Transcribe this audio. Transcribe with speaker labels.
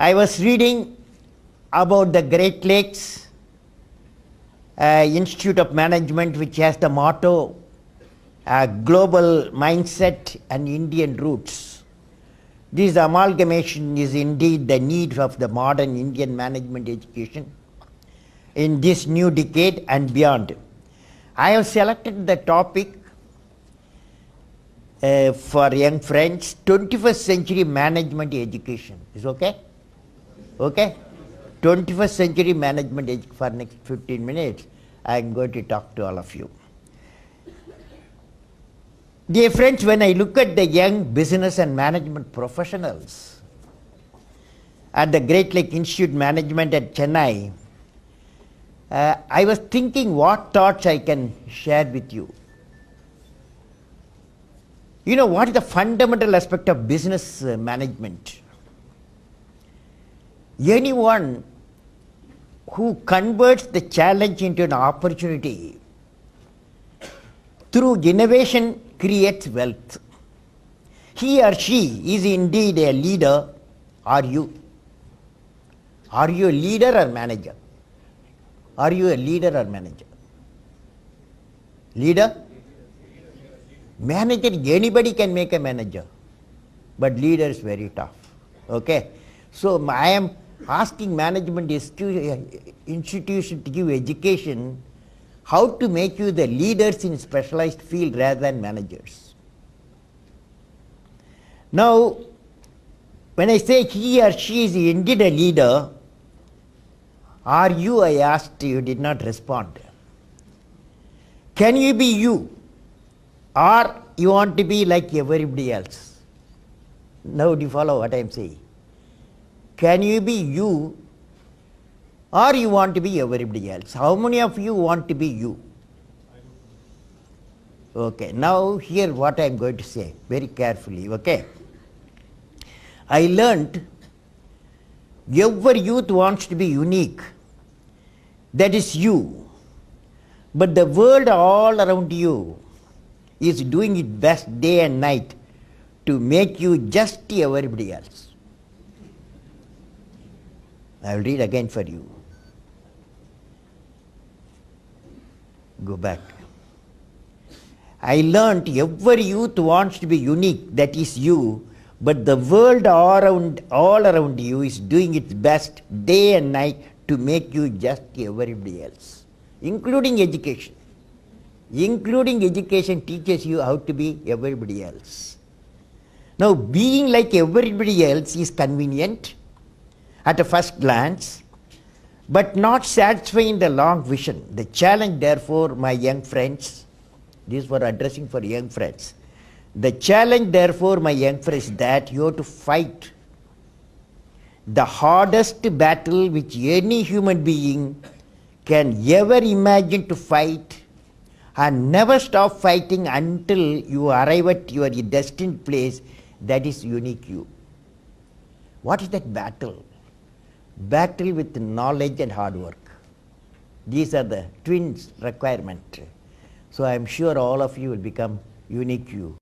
Speaker 1: I was reading about the Great Lakes Institute of Management, which has the motto global mindset and Indian roots. This amalgamation is indeed the need of the modern Indian management education in this new decade and beyond. I have selected the topic for young friends, 21st century management education. Is okay? Okay? 21st century management for next 15 minutes. I am going to talk to all of you. Dear friends, when I look at the young business and management professionals at the Great Lake Institute Management at Chennai, I was thinking what thoughts I can share with you. You know, what is the fundamental aspect of business management? Anyone who converts the challenge into an opportunity through innovation creates wealth. He or she is indeed a leader. Are you? Are you a leader or manager? Are you a leader or manager? Leader? Manager, anybody can make a manager, but leader is very tough. Okay? So I am asking management institution to give education how to make you the leaders in specialized field rather than managers. Now, when I say he or she is indeed a leader, are you, I asked, you did not respond. Can you be you? Or you want to be like everybody else? Now do you follow what I am saying? Can you be you, or you want to be everybody else? How many of you want to be you? Okay, now hear what I am going to say very carefully, okay? I learned every youth wants to be unique. That is you. But the world all around you is doing its best day and night to make you just everybody else. I will read again for you. Go back. I learnt every youth wants to be unique, that is you, but the world all around you is doing its best day and night to make you just everybody else, including education. Including education teaches you how to be everybody else. Now, being like everybody else is convenient at a first glance, but not satisfying the long vision. The challenge, therefore, my young friends, this for addressing for young friends. The challenge, therefore, my young friends, is that you have to fight the hardest battle which any human being can ever imagine to fight, and never stop fighting until you arrive at your destined place, that is unique you. What is that battle? Battle with knowledge and hard work. These are the twins requirement. So I am sure all of you will become unique you.